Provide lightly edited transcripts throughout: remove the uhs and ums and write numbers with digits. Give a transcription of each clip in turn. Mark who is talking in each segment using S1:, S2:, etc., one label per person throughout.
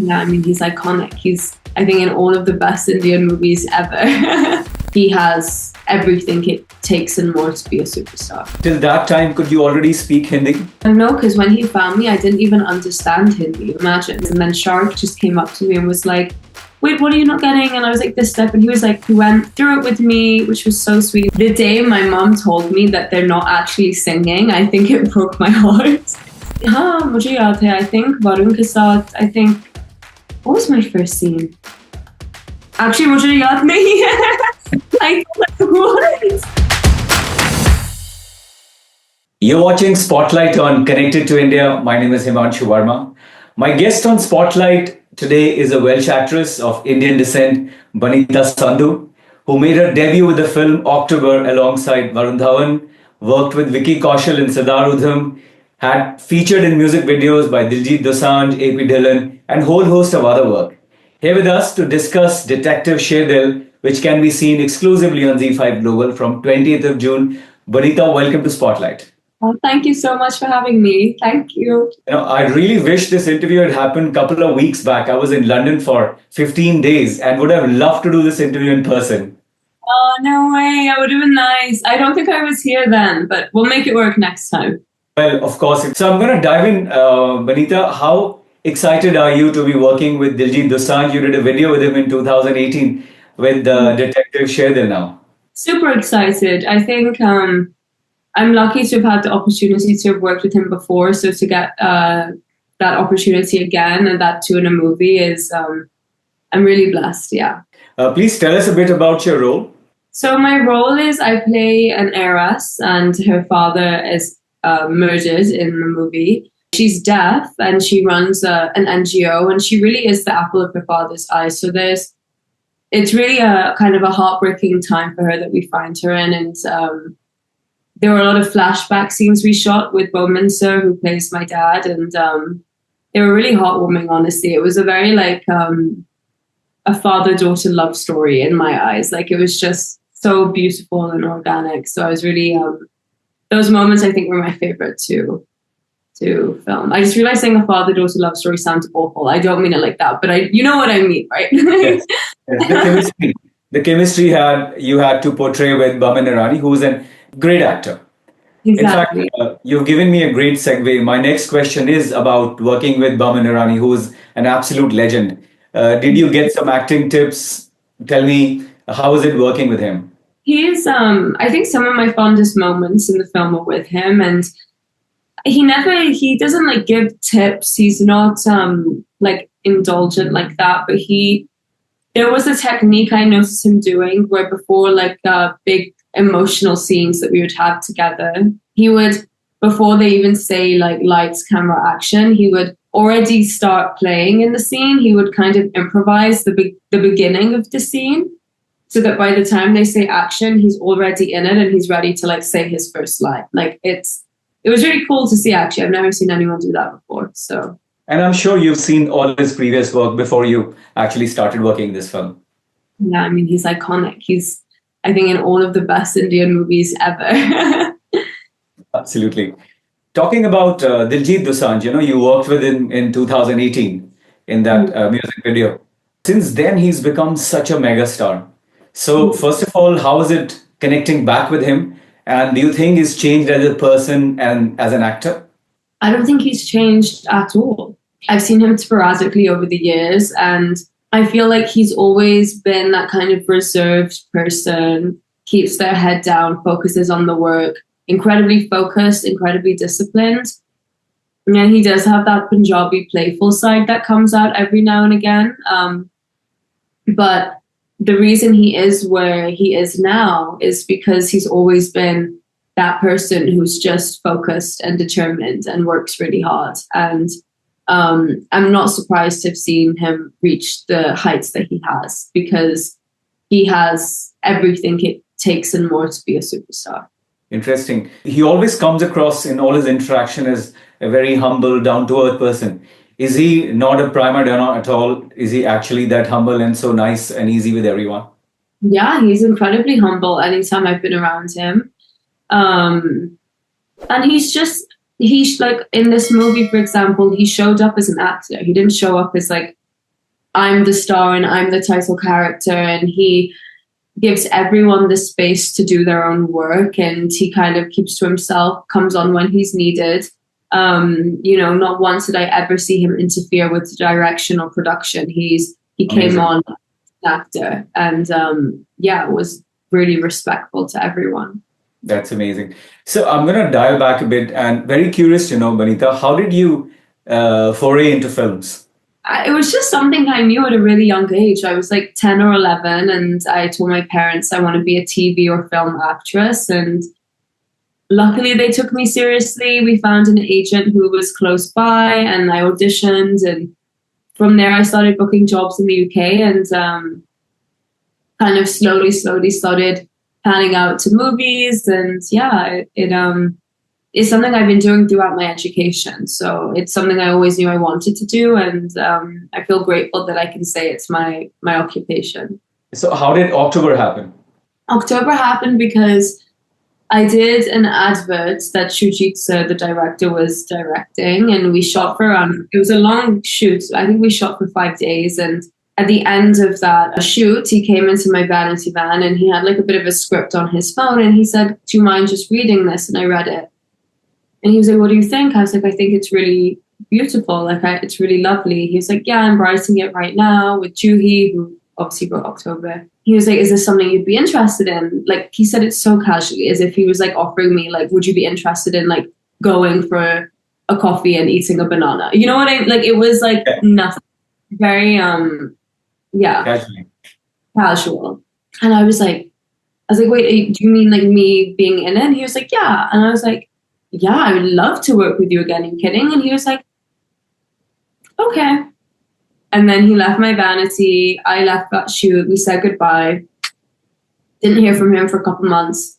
S1: Yeah, I mean, he's iconic. He's, I think, in all of the best Indian movies ever. He has everything it takes and more to be a superstar.
S2: Till that time, could you already speak Hindi?
S1: No, because when he found me, I didn't even understand Hindi, imagine. And then Shah Rukh just came up to me and was like, wait, what are you not getting? And I was like, this step. And he was like, he went through it with me, which was so sweet. The day my mom told me that they're not actually singing, I think it broke my heart. हाँ, मुझे याद है, I think, Varun के साथ, I think, what was my first scene? Actually, मुझे याद नहीं है. I what?
S2: You're watching Spotlight on Connected to India. My name is Himanshu Verma. My guest on Spotlight today is a Welsh actress of Indian descent, Banita Sandhu, who made her debut with the film October alongside Varun Dhawan, worked with Vicky Kaushal in Sardar Udham, had featured in music videos by Diljit Dosanjh, AP Dhillon, and whole host of other work. Here with us to discuss Detective Sherdil, which can be seen exclusively on ZEE5 Global from 20th of June. Banita, welcome to Spotlight.
S1: Oh, thank you so much for having me. Thank you.
S2: I really wish this interview had happened a couple of weeks back. I was in London for 15 days and would have loved to do this interview in person.
S1: Oh, no way. That would have been nice. I don't think I was here then, but we'll make it work next time.
S2: Well, of course. So I'm going to dive in. Banita, how excited are you to be working with Diljit Dosanjh? You did a video with him in 2018 with Detective Sherdil now.
S1: Super excited. I think I'm lucky to have had the opportunity to have worked with him before. So to get that opportunity again and that too in a movie is, I'm really blessed. Yeah.
S2: Please tell us a bit about your role.
S1: So my role is I play an heiress and her father is murdered in the movie. She's deaf and she runs an NGO and she really is the apple of her father's eye. So it's really a kind of a heartbreaking time for her that we find her in. And there were a lot of flashback scenes we shot with Boman Sir, who plays my dad. And they were really heartwarming, honestly. It was a very a father-daughter love story in my eyes. Like, it was just so beautiful and organic. So I was really, those moments I think were my favorite to film. I just realized saying a father-daughter love story sounds awful. I don't mean it like that, but you know what I mean, right?
S2: Yes. The chemistry you had to portray with Boman Irani, who's a great actor.
S1: Exactly.
S2: In fact, you've given me a great segue. My next question is about working with Boman Irani, who's an absolute legend. Did you get some acting tips? Tell me, how is it working with him?
S1: He's, I think some of my fondest moments in the film are with him, and he doesn't give tips. He's not indulgent like that, but there was a technique I noticed him doing where before big emotional scenes that we would have together, he would, before they even say lights, camera, action, he would already start playing in the scene. He would kind of improvise the beginning of the scene so that by the time they say action, he's already in it and he's ready to say his first line. It was really cool to see, actually. I've never seen anyone do that before. So.
S2: And I'm sure you've seen all his previous work before you actually started working this film.
S1: Yeah, I mean, he's iconic. He's, I think, in all of the best Indian movies ever.
S2: Absolutely. Talking about Diljit Dosanjh, you worked with him in 2018 in that music video. Since then, he's become such a megastar. So first of all, how is it connecting back with him? And do you think he's changed as a person and as an actor?
S1: I don't think he's changed at all. I've seen him sporadically over the years, and I feel like he's always been that kind of reserved person, keeps their head down, focuses on the work, incredibly focused, incredibly disciplined. And he does have that Punjabi playful side that comes out every now and again. But the reason he is where he is now is because he's always been that person who's just focused and determined and works really hard. And I'm not surprised to have seen him reach the heights that he has, because he has everything it takes and more to be a superstar.
S2: Interesting. He always comes across in all his interaction as a very humble, down-to-earth person. Is he not a prima donna at all? Is he actually that humble and so nice and easy with everyone?
S1: Yeah, he's incredibly humble anytime I've been around him. And he's in this movie, for example, he showed up as an actor. He didn't show up as I'm the star and I'm the title character, and he gives everyone the space to do their own work, and he kind of keeps to himself, comes on when he's needed. Not once did I ever see him interfere with direction or production. He came
S2: Amazing.
S1: on as an actor, and was really respectful to everyone.
S2: That's amazing. So I'm going to dial back a bit and very curious to know, Banita, how did you foray into films?
S1: It was just something I knew at a really young age. I was like 10 or 11, and I told my parents I want to be a TV or film actress. And luckily, they took me seriously. We found an agent who was close by, and I auditioned. And from there, I started booking jobs in the UK, and kind of slowly started panning out to movies. And it's something I've been doing throughout my education. So it's something I always knew I wanted to do. And I feel grateful that I can say it's my occupation.
S2: So how did October happen?
S1: October happened because I did an advert that Shujit Sir, the director, was directing. And we shot for it was a long shoot. I think we shot for 5 days. And at the end of that shoot, he came into my vanity van and he had like a bit of a script on his phone. And he said, "Do you mind just reading this?" And I read it. And he was like, "What do you think?" I was like, "I think it's really beautiful. It's really lovely." He was like, "Yeah, I'm writing it right now with Juhi, who obviously wrote October." He was like, "Is this something you'd be interested in?" Like, he said it so casually, as if he was like offering me, like, "Would you be interested in like going for a coffee and eating a banana?" You know what I mean? Like, it was like nothing, very casual. And I was like, "Wait, do you mean like me being in it?" And he was like, "Yeah." And I was like, "Yeah, I would love to work with you again. Are you kidding?" And he was like, "Okay." And then he left my vanity. I left that shoot. We said goodbye. Didn't hear from him for a couple months.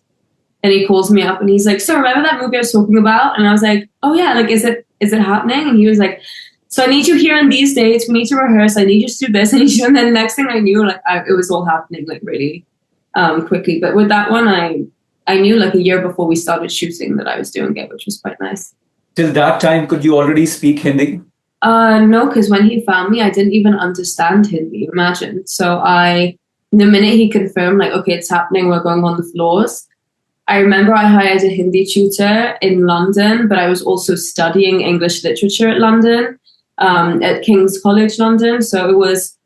S1: And he calls me up and he's like, "So remember that movie I was talking about?" And I was like, "Oh yeah, like is it happening?" And he was like, "So I need you here on these dates. We need to rehearse. I need you to do this." And then next thing I knew, like it was all happening like really quickly. But with that one, I knew like a year before we started shooting that I was doing it, which was quite nice.
S2: Till that time, could you already speak Hindi?
S1: No, because when he found me, I didn't even understand Hindi, imagine. So the minute he confirmed, like, "Okay, it's happening, we're going on the floors," I remember I hired a Hindi tutor in London, but I was also studying English literature at London, at King's College London. So it was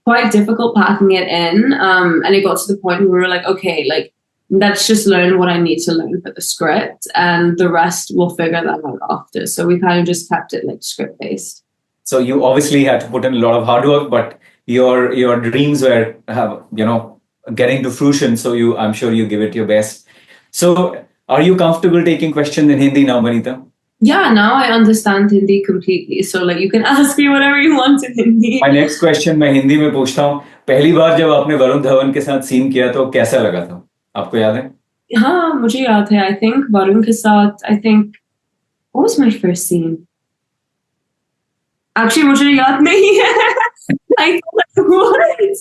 S1: quite difficult packing it in. And it got to the point where we were like, "Okay, like, let's just learn what I need to learn for the script, and the rest we'll figure that out after." So we kind of just kept it like script based.
S2: So you obviously had to put in a lot of hard work, but your dreams were getting to fruition. So I'm sure you give it your best. So are you comfortable taking questions in Hindi now, Banita?
S1: Yeah, now I understand Hindi completely. So like you can ask me whatever you want in Hindi.
S2: My next question मैं हिंदी में पूछता हूँ. पहली बार जब आपने वरुण धवन के साथ scene किया तो कैसा लगा था? आपको याद है?
S1: हाँ, मुझे याद है. I think वरुण के साथ, what was my first scene? Actually, मुझे याद नहीं है. I thought what?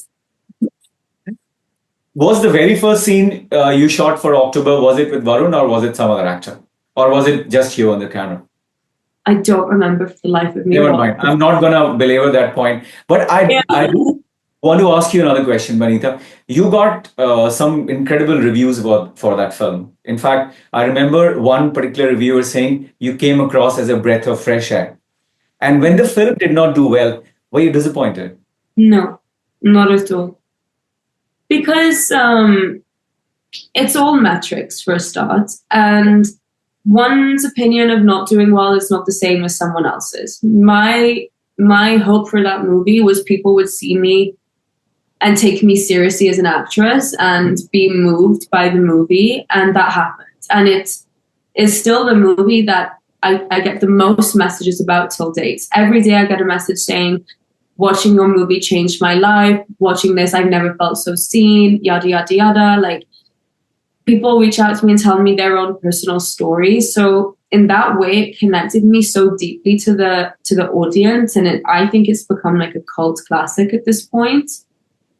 S2: Was the very first scene you shot for October, was it with Varun or was it some other actor? Or was it just you on the camera?
S1: I don't remember for the life of me.
S2: Never mind. I'm not going to belabor that point. But I do want to ask you another question, Banita. You got some incredible reviews for that film. In fact, I remember one particular reviewer saying you came across as a breath of fresh air. And when the film did not do well, were you disappointed?
S1: No, not at all. Because it's all metrics for a start, and one's opinion of not doing well is not the same as someone else's. My hope for that movie was people would see me and take me seriously as an actress and be moved by the movie, and that happened. And it is still the movie that I get the most messages about till date. Every day I get a message saying, "Watching your movie changed my life. Watching this, I've never felt so seen," yada, yada, yada. Like, people reach out to me and tell me their own personal stories. So in that way, it connected me so deeply to the audience. And I think it's become like a cult classic at this point.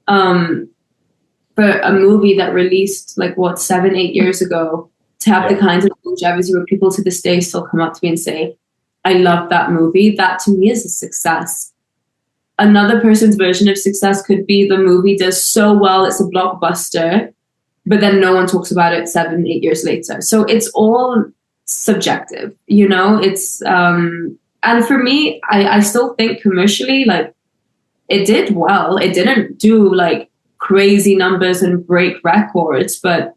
S1: For a movie that released 7, 8 years ago, to have the kind of longevity where people to this day still come up to me and say, "I love that movie," that to me is a success. another person's version of success could be the movie does so well, it's a blockbuster, but then no one talks about it 7, 8 years later. So it's all subjective, you know. It's and for me, I still think commercially, like, it did well. It didn't do like crazy numbers and break records, but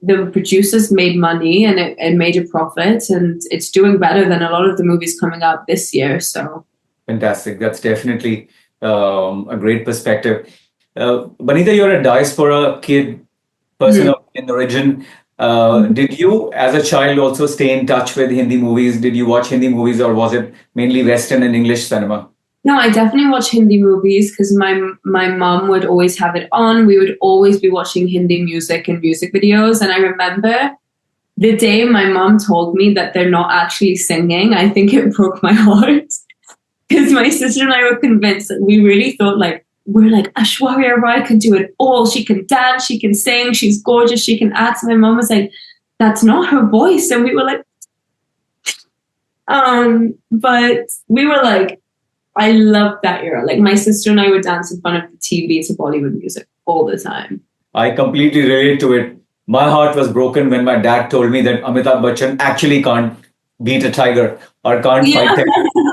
S1: the producers made money and it made a profit, and it's doing better than a lot of the movies coming out this year. So
S2: Fantastic. That's definitely a great perspective. Banita, you're a diaspora kid, person
S1: Mhm.
S2: of in origin. Did you, as a child, also stay in touch with Hindi movies? Did you watch Hindi movies, or was it mainly Western and English cinema?
S1: No, I definitely watch Hindi movies because my mom would always have it on. We would always be watching Hindi music and music videos. And I remember the day my mom told me that they're not actually singing, I think it broke my heart because my sister and I were convinced that we really thought like we're like Aishwarya Rai can do it all. She can dance, she can sing, she's gorgeous, she can act. My mom was like, "That's not her voice," and we were like, but we were like, I loved that era. Like my sister and I would dance in front of the TV to Bollywood music all the time.
S2: I completely relate to it. My heart was broken when my dad told me that Amitabh Bachchan actually can't beat a tiger or can't fight
S1: Yeah,
S2: him.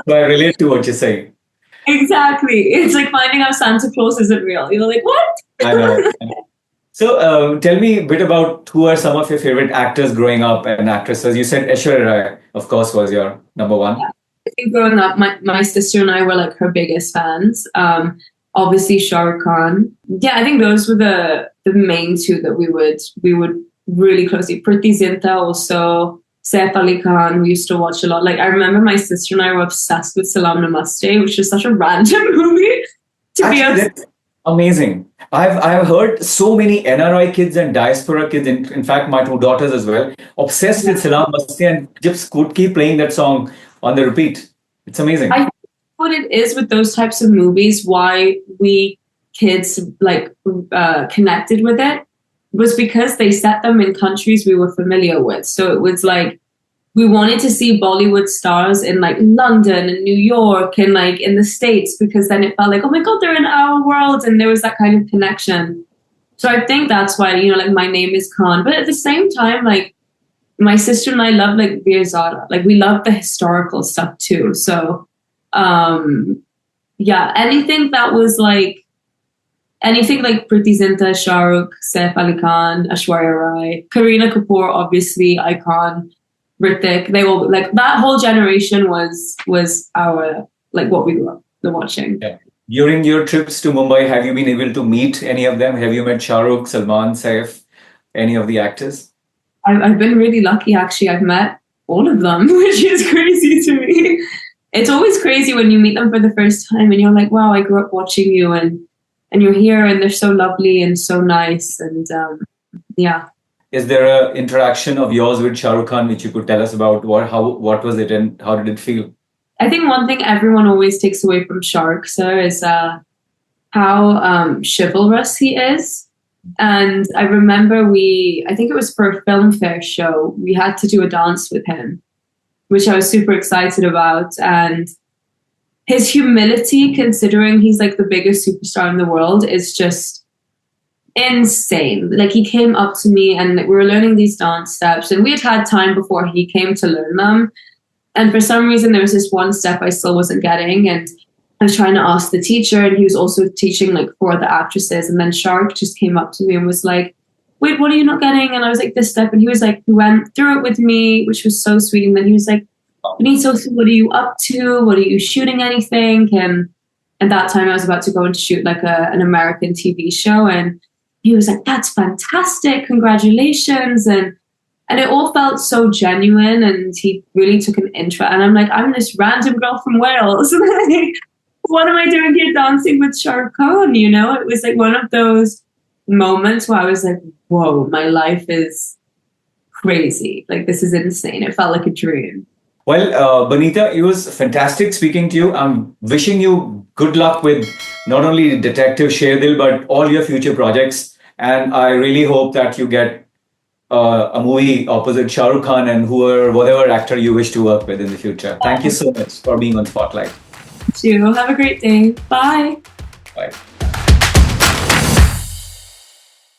S2: So I relate to what you're saying.
S1: exactly. It's like finding out Santa Claus isn't real. You're like, what?
S2: I know. So tell me a bit about who are some of your favorite actors growing up and actresses. You said Aishwarya Rai, of course, was your number one.
S1: Yeah. I think growing up, my sister and I were like her biggest fans. Obviously Shah Rukh Khan. Yeah, I think those were the main two that we would really closely. Preeti Zinta also, Saif Ali Khan. We used to watch a lot. Like I remember my sister and I were obsessed with Salam Namaste, which is such a random movie to be
S2: Actually,
S1: obsessed.
S2: that's amazing. I've heard so many NRI kids and diaspora kids, in fact, my two daughters as well, obsessed with Salam Masti and just could keep playing that song on the repeat. It's amazing.
S1: I think what it is with those types of movies, why we kids like connected with it, was because they set them in countries we were familiar with. So it was like we wanted to see Bollywood stars in like London and New York and like in the States, because then it felt like, oh my God, they're in our world, and there was that kind of connection. So I think that's why, you know, like my name is Khan. But at the same time, like my sister and I love like Veer Zara. Like we love the historical stuff too. So yeah, anything like Preeti Zinta, Shah Rukh, Saif Ali Khan, Aishwarya Rai, Kareena Kapoor, obviously icon, Hrithik. They all like that whole generation was our like what we grew up watching.
S2: Yeah. During your trips to Mumbai, have you been able to meet any of them? Have you met Shah Rukh, Salman, Saif, any of the actors?
S1: I've been really lucky actually. I've met all of them, which is crazy to me. It's always crazy when you meet them for the first time and you're like, wow, I grew up watching you, and you're here and they're so lovely and so nice, and yeah.
S2: Is there an interaction of yours with Shah Rukh Khan which you could tell us about? What was it and how did it feel?
S1: I think one thing everyone always takes away from Shah Rukh sir is how chivalrous he is. And I remember I think it was for a film fair show, we had to do a dance with him, which I was super excited about. And his humility, considering he's like the biggest superstar in the world, is just insane. Like he came up to me and we were learning these dance steps, and we had time before he came to learn them. And for some reason, there was this one step I still wasn't getting, and I was trying to ask the teacher, and he was also teaching like 4 of the actresses. And then Shark just came up to me and was like, "Wait, what are you not getting?" And I was like, "This step." And he was like, he went through it with me, which was so sweet. And then he was like, "Benito, what are you up to? What are you shooting? Anything?" And at that time, I was about to go and shoot like an American TV show, and he was like, "That's fantastic! Congratulations!" And it all felt so genuine, and he really took an interest. And I'm like, I'm this random girl from Wales. What am I doing here dancing with Shah Rukh Khan? You know, it was like one of those moments where I was like, whoa, my life is crazy. Like, this is insane. It felt like a dream.
S2: Well, Banita, it was fantastic speaking to you. I'm wishing you good luck with not only Detective Sherdil, but all your future projects. And I really hope that you get a movie opposite Shah Rukh Khan and whatever actor you wish to work with in the future. Thank you so much for being on Spotlight.
S1: too. Have a great day. Bye.
S2: Bye.